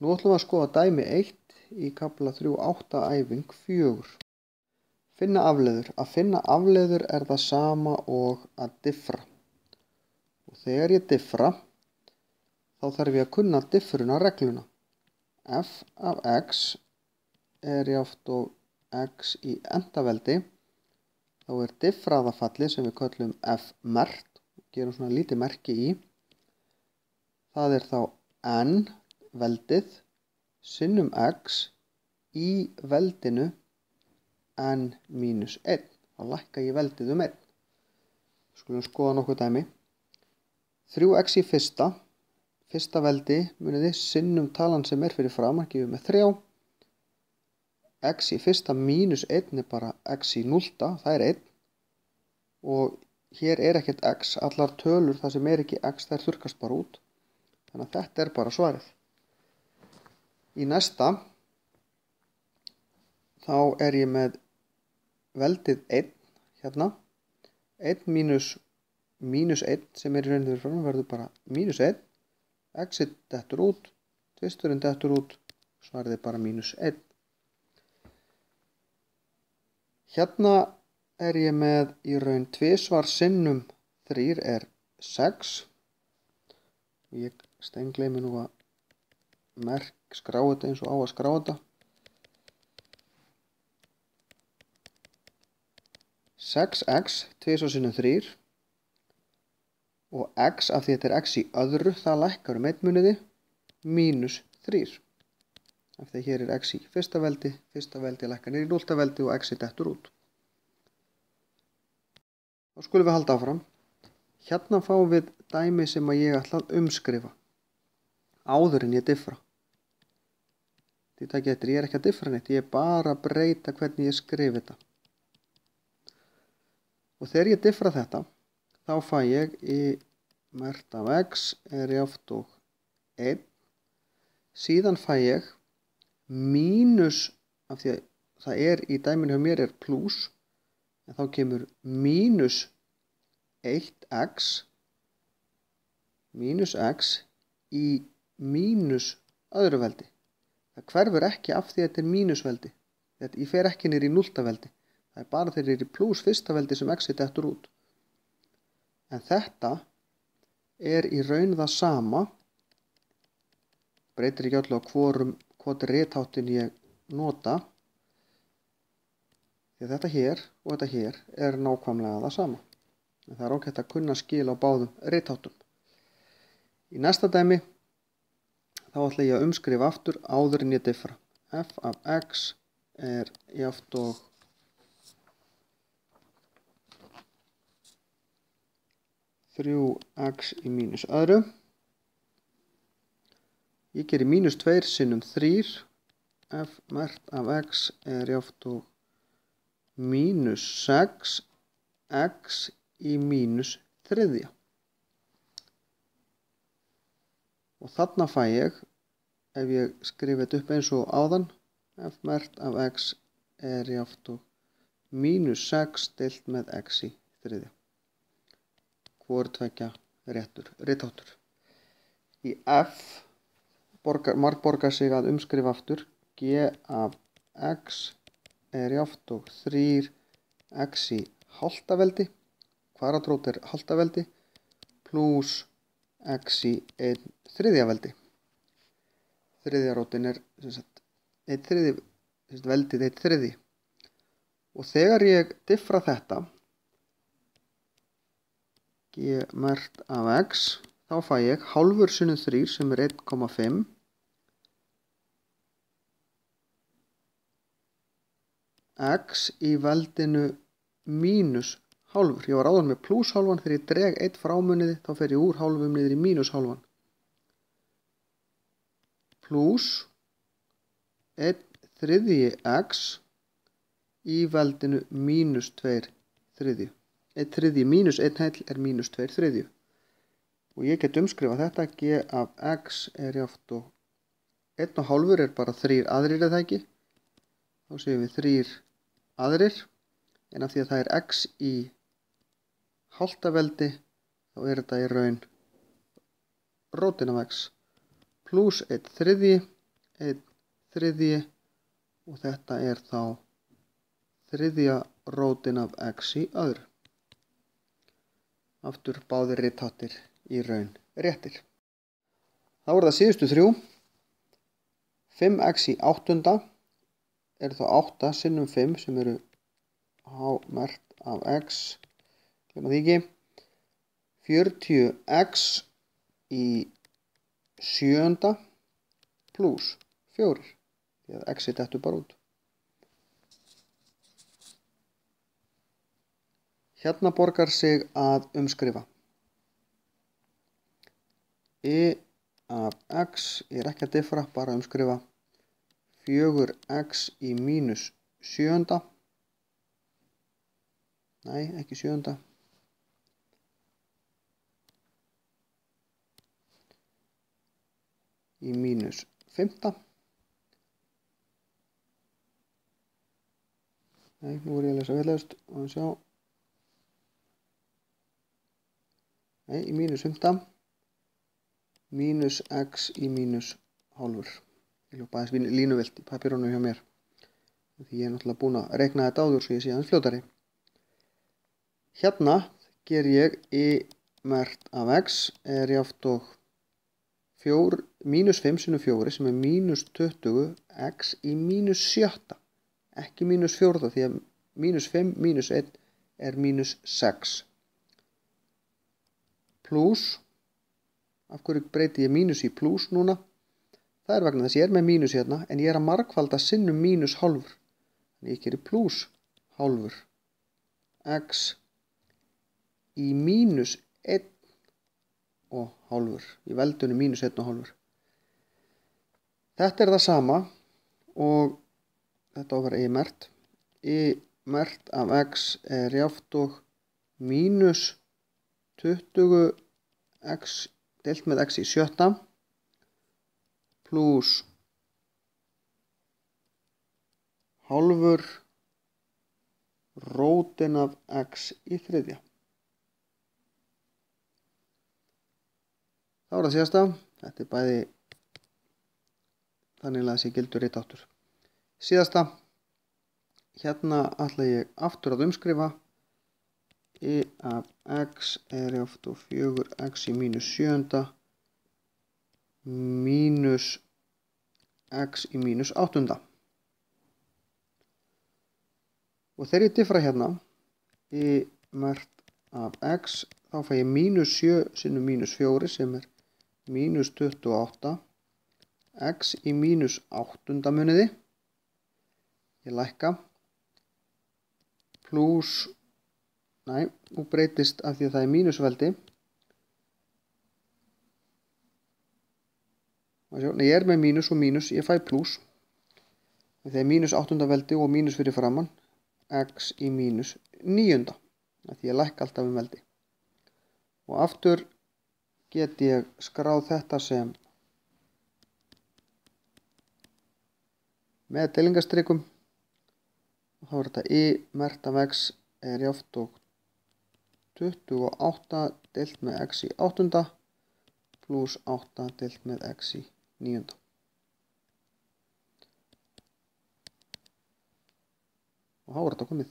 Nú ætlum við að skoða dæmi 1 í kafla 3.8 æfing 4. Finna afleiður. Að finna afleiður er það sama og að diffra. Og þegar ég diffra, þá þarf ég að kunna diffrunarregluna. F af x er jafnt og x í endaveldi. Þá er diffraðafallið sem við köllum f merkt, gerum svona lítið merki í. Það er þá n veldið sinnum x í veldinu n mínus 1. Þá lækka ég veldið um 1. Skulum skoða nokkuð dæmi. 3x í fyrsta veldi muniði sinnum talan sem er fyrir framan, gefur með 3. X í fyrsta mínus 1 er bara x í 0, það er 1. Og hér er ekkert x, allar tölur þar sem er ekki x, þær þurrkast bara út. Þannig að þetta er bara svarið. Í næsta, þá er ég með veldið 1 hérna. 1 mínus 1 sem er í rauninu fyrir framan verður bara mínus 1. X dettur út, tvisturinn dettur út, svarið er bara mínus 1. Hérna er ég með í raun tvisvar sinnum 3 er 6. Ég steingleymi nú að skrá þetta eins og á að skrá þetta. 6x tvisvar sinnum 3 og x af því þetta er x í öðru, það lækkar um 1 muniði mínus 3. Af því hér er x í fyrsta veldi lækkar niður í 0. veldi og x dettur út. Þá skulum við halda áfram. Hérna fáum við dæmi sem að ég ætla að umskrifa áður en ég diffra. Þið takið eftir, ég er ekki að diffra neitt, ég er bara að breyta hvernig ég skrif þetta. Og þegar ég diffra þetta, þá fæ ég í merkt af x er jafnt og 1. Síðan fæ ég mínus, af því að það er í dæminu hjá mér er plús, en þá kemur mínus 1x í mínus öðru veldi. Það hverfur ekki af því að þetta er mínusveldi. Ég fer ekki niður í 0. veldi. Það er bara þegar ég er í plús fyrsta veldi sem x dettur út. En þetta er í raun það sama. Breytir ekki öllu á hvort ritháttin ég nota. Því að þetta hér og þetta hér er nákvæmlega það sama. En það er ágætt að kunna skil á báðum ritháttum. Í næsta dæmi þá ætla ég að umskrifa aftur áður en ég diffra. F af x er jafnt og x í mínus öðru. Ég geri mínus 2 sinnum 3. F merkt af x er jafnt og mínus 6 x í mínus 3. Og þarna fæ ég, ef ég skrifa þetta upp eins og áðan, f merkt af x er jafnt og mínus 6 deilt með x í 3. Hvor tveggja ritháttur. Í f margborgar sig að umskrifa aftur. G af x er jafnt og 3x í hálftaveldi. Kvadratrót er hálftaveldi. Plús x í 1/3 veldi. Þriðja rótin er veldið 1/3. Og þegar ég diffra þetta, g merkt af x, þá fæ ég hálfur sinnum 3 sem er 1,5. X í veldinu mínus hálfur. Ég var áður með plús hálfan, þegar ég dreg 1 frá muniði, þá fer ég úr hálfum niður í mínus hálfan. Plús 1/3 x í veldinu mínus 2/3. 1/3 mínus 1/2 er mínus 2/3. Og ég get umskrifað þetta. G af x er jafnt og 1,5 er bara 3 aðrir eða ekki. Þá séum við 3 aðrir. En af því að það er x í hálftaveldi, þá er þetta í raun rótin af x. Plús 1/3 1/3 og þetta er þá 3. rótin af x í öðru. Aftur báðir ritháttir í raun réttir. Þá er það síðustu 3. 5x í 8. er þá 8 sinnum 5 sem eru h-merkt af x. Glemma því ekki. 40x í 7. pluss 4. Því að x dettur bara út. Hérna borgar sig að umskrifa. Af x, ég er ekki að diffra, bara umskrifa. 4x í mínus 7. Nei, ekki 7. Í mínus 5. Nei, nú er ég að lesa vitlaust og sjá. Nei, í mínus 5. Mínus x í mínus hálfur. Ég ljópa aðeins línuvilt í papírunum hjá mér. Því ég er náttúrulega búin að reikna þetta áður svo ég sé aðeins fljótari. Hérna ger ég y-merkt af x er jafnt og mínus 5 sinnum 4 sem er mínus 20 x í mínus 7. Ekki mínus 4 því að mínus 5 mínus 1 er mínus 6. Plus, af hverju breyti ég mínus í plus núna? Það er vegna þess að ég er með mínus hérna en ég er að margfalda sinnum mínus hálfur. Þannig ég gerir plus hálfur x í mínus 1 og hálfur. Í veldunum mínus 1 og hálfur. Þetta er það sama og þetta á að vera y-merkt. Y-merkt af x er jafnt og mínus 20x deilt með x í 7. Plus hálfur rótin af x í 3. Þá er það síðasta. Þetta er bæði þannig að það sé gildur ritáttur. Síðasta. Hérna ætla ég aftur að umskrifa. Y af x er jafnt og 4x í mínus 7. Mínus x í mínus 8. Og þegar ég diffra hérna y-merkt af x þá fæ ég mínus 7 sinnum mínus 4 sem er mínus 28 x í mínus 8. muniði. Ég lækka plus, nei, nú breytist af því að það er mínusveldi. Nei, ég er með mínus og mínus, ég fæ plus. Það er mínus 8. veldi og mínus fyrir framann x í mínus 9. Því ég lækka alltaf veldi. Og aftur get ég skráð þetta sem með deilingastrikum. Og þá er þetta y-merkt af x er jafnt og 28 deilt með x í 8. Plus 8 deilt með x í 9. Og þá er þetta komið.